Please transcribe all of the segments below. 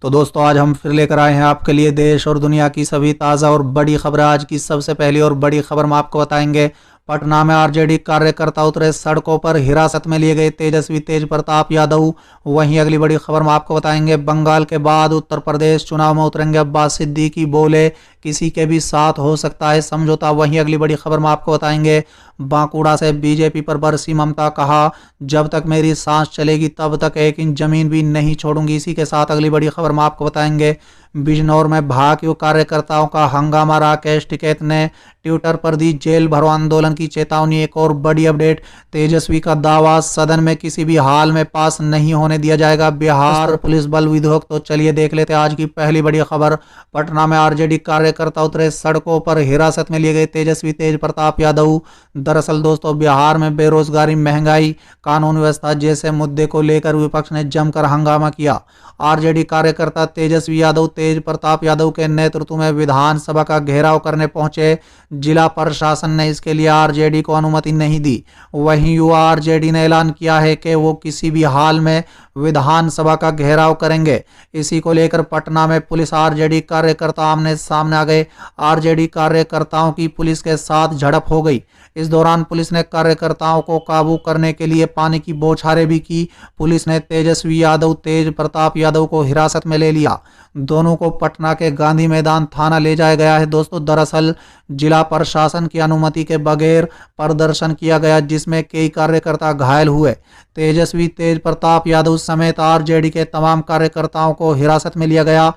तो दोस्तों आज हम फिर लेकर आए हैं आपके लिए देश और दुनिया की सभी ताज़ा और बड़ी खबरें। आज की सबसे पहली और बड़ी खबर हम आपको बताएंगे। पटना में आरजेडी कार्यकर्ता उतरे सड़कों पर, हिरासत में लिए गए तेजस्वी तेज प्रताप यादव। वहीं अगली बड़ी खबर हम आपको बताएंगे, बंगाल के बाद उत्तर प्रदेश चुनाव में उतरेंगे अब्बास सिद्दीकी, बोले किसी के भी साथ हो सकता है समझौता। वहीं अगली बड़ी खबर में आपको बताएंगे, बांकुड़ा से बीजेपी पर बरसी ममता, कहा जब तक मेरी सांस चलेगी तब तक 1 इंच जमीन भी नहीं छोड़ूंगी। इसी के साथ अगली बड़ी खबर में आपको बताएंगे, बिजनौर में भाजपा कार्यकर्ताओं का हंगामा, राकेश टिकैत ने ट्विटर पर दी जेल भरो आंदोलन की चेतावनी। एक और बड़ी अपडेट, तेजस्वी का दावा, सदन में किसी भी हाल में पास नहीं होने दिया जाएगा बिहार पुलिस बल विधेयक। तो चलिए देख लेते हैं आज की पहली बड़ी खबर। पटना में आरजेडी कार्यकर्ता उतरे सड़कों पर, हिरासत में लिए गए तेजस्वी तेज प्रताप यादव। दरअसल दोस्तों, बिहार में बेरोजगारी, महंगाई, कानून व्यवस्था जैसे मुद्दे को लेकर विपक्ष ने जमकर हंगामा किया। आरजेडी कार्यकर्ता तेजस्वी यादव तेज प्रताप यादव के नेतृत्व में विधानसभा का घेराव करने पहुंचे। जिला प्रशासन ने इसके लिए आरजेडी को अनुमति नहीं दी। वहीं युवा आरजेडी ने ऐलान किया है कि वो किसी भी हाल में विधानसभा का घेराव करेंगे। इसी को लेकर पटना में पुलिस आरजेडी कार्यकर्ता आमने सामने आ गए। आरजेडी कार्यकर्ताओं की पुलिस के साथ झड़प हो गई। इस दौरान पुलिस ने कार्यकर्ताओं को काबू करने के लिए पानी की बौछारें भी की। पुलिस ने तेजस्वी यादव तेज प्रताप यादव को हिरासत में ले लिया। दोनों को पटना के गांधी मैदान थाना ले जाया गया है। दोस्तों, दरअसल जिला प्रशासन की अनुमति के बगैर प्रदर्शन किया गया, जिसमें कई कार्यकर्ता घायल हुए। तेजस्वी तेज प्रताप यादव समेत आरजेडी के तमाम कार्यकर्ताओं को हिरासत में लिया गया।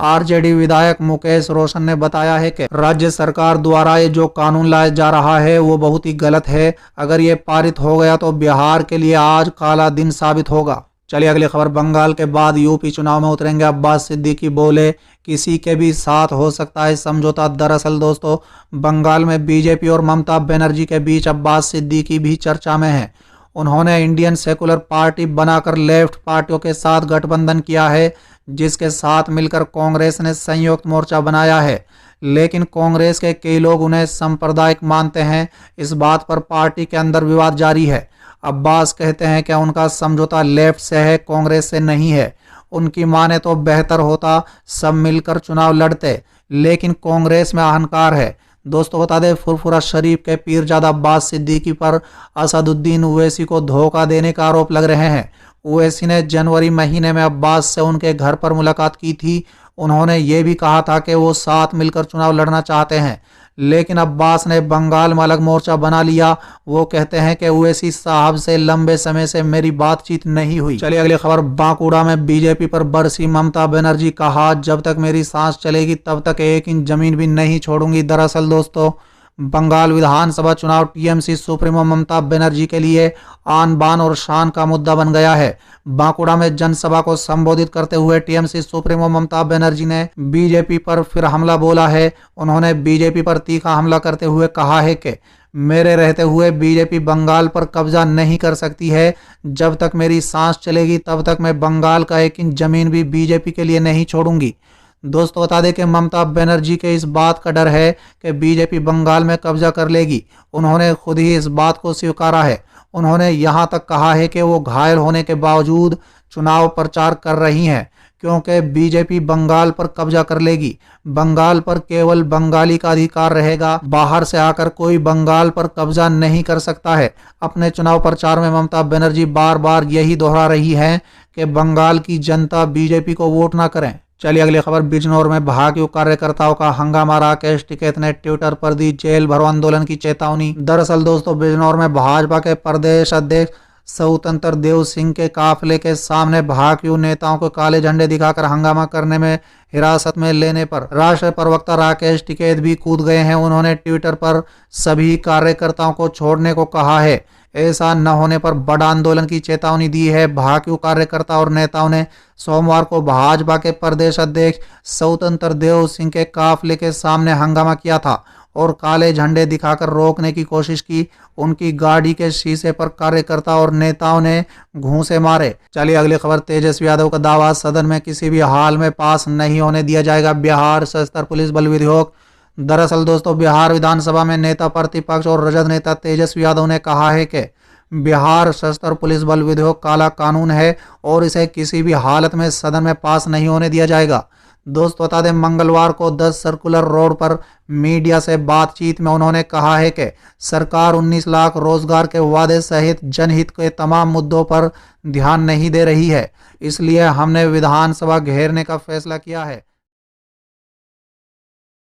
आरजेडी विधायक मुकेश रोशन ने बताया है कि राज्य सरकार द्वारा ये जो कानून लाया जा रहा है वो बहुत ही गलत है। अगर ये पारित हो गया तो बिहार के लिए आज काला दिन साबित होगा। चलिए अगली खबर, बंगाल के बाद यूपी चुनाव में उतरेंगे अब्बास सिद्दीकी, बोले किसी के भी साथ हो सकता है समझौता। दरअसल दोस्तों, बंगाल में बीजेपी और ममता बनर्जी के बीच अब्बास सिद्दीकी भी चर्चा में है। उन्होंने इंडियन सेकुलर पार्टी बनाकर लेफ्ट पार्टियों के साथ गठबंधन किया है, जिसके साथ मिलकर कांग्रेस ने संयुक्त मोर्चा बनाया है। लेकिन कांग्रेस के कई लोग उन्हें सांप्रदायिक मानते हैं। इस बात पर पार्टी के अंदर विवाद जारी है। अब्बास कहते हैं कि उनका समझौता लेफ्ट से है, कांग्रेस से नहीं है। उनकी माने तो बेहतर होता सब मिलकर चुनाव लड़ते, लेकिन कांग्रेस में अहंकार है। दोस्तों बता दें, फुरफुरा शरीफ के पीरजादा अब्बास सिद्दीकी पर असदुद्दीन ओवैसी को धोखा देने का आरोप लग रहे हैं। ओवैसी ने जनवरी महीने में अब्बास से उनके घर पर मुलाकात की थी। उन्होंने ये भी कहा था कि वो साथ मिलकर चुनाव लड़ना चाहते हैं, लेकिन अब्बास ने बंगाल में अलग मोर्चा बना लिया। वो कहते हैं कि ओवैसी साहब से लंबे समय से मेरी बातचीत नहीं हुई। चलिए अगली खबर, बांकुड़ा में बीजेपी पर बरसी ममता बनर्जी, कहा जब तक मेरी सांस चलेगी तब तक 1 इंच जमीन भी नहीं छोड़ूंगी। दरअसल दोस्तों, बंगाल विधानसभा चुनाव टीएमसी सुप्रीमो ममता बनर्जी के लिए आन बान और शान का मुद्दा बन गया है। बांकुड़ा में जनसभा को संबोधित करते हुए टीएमसी सुप्रीमो ममता बनर्जी ने बीजेपी पर फिर हमला बोला है। उन्होंने बीजेपी पर तीखा हमला करते हुए कहा है कि मेरे रहते हुए बीजेपी बंगाल पर कब्जा नहीं कर सकती है। जब तक मेरी सांस चलेगी तब तक मैं बंगाल का 1 इंच जमीन भी बीजेपी के लिए नहीं छोड़ूंगी। दोस्तों बता दें कि ममता बनर्जी के इस बात का डर है कि बीजेपी बंगाल में कब्जा कर लेगी। उन्होंने खुद ही इस बात को स्वीकारा है। उन्होंने यहाँ तक कहा है कि वो घायल होने के बावजूद चुनाव प्रचार कर रही हैं, क्योंकि बीजेपी बंगाल पर कब्जा कर लेगी। बंगाल पर केवल बंगाली का अधिकार रहेगा, बाहर से आकर कोई बंगाल पर कब्जा नहीं कर सकता है। अपने चुनाव प्रचार में ममता बनर्जी बार बार यही दोहरा रही हैं कि बंगाल की जनता बीजेपी को वोट ना करें। चलिए अगली खबर, बिजनौर में भाजपा कार्यकर्ताओं का हंगामा, राकेश टिकैत ने ट्विटर पर दी जेल भरो आंदोलन की चेतावनी। दरअसल दोस्तों, बिजनौर में भाजपा के प्रदेश अध्यक्ष स्वतंत्र देव सिंह के काफिले के सामने भाजपा नेताओं को काले झंडे दिखाकर हंगामा करने में हिरासत में लेने पर राष्ट्रीय प्रवक्ता राकेश टिकैत भी कूद गए हैं। उन्होंने ट्विटर पर सभी कार्यकर्ताओं को छोड़ने को कहा है। ऐसा न होने पर बड़ा आंदोलन की चेतावनी दी है। भाजपा कार्यकर्ता और नेताओं ने सोमवार को भाजपा के प्रदेश अध्यक्ष स्वतंत्र देव सिंह के काफिले के सामने हंगामा किया था और काले झंडे दिखाकर रोकने की कोशिश की। उनकी गाड़ी के शीशे पर कार्यकर्ता और नेताओं ने घूंसे मारे। चलिए अगली खबर, तेजस्वी यादव का दावा, सदन में किसी भी हाल में पास नहीं होने दिया जाएगा बिहार सशस्त्र पुलिस बल विधेयक। दरअसल दोस्तों, बिहार विधानसभा में नेता प्रतिपक्ष और राजद नेता तेजस्वी यादव ने कहा है कि बिहार सशस्त्र पुलिस बल विधेयक काला कानून है और इसे किसी भी हालत में सदन में पास नहीं होने दिया जाएगा। दोस्तों बता दें, मंगलवार को 10 सर्कुलर रोड पर मीडिया से बातचीत में उन्होंने कहा है कि सरकार 19 लाख रोजगार के वादे सहित जनहित के तमाम मुद्दों पर ध्यान नहीं दे रही है, इसलिए हमने विधानसभा घेरने का फैसला किया है।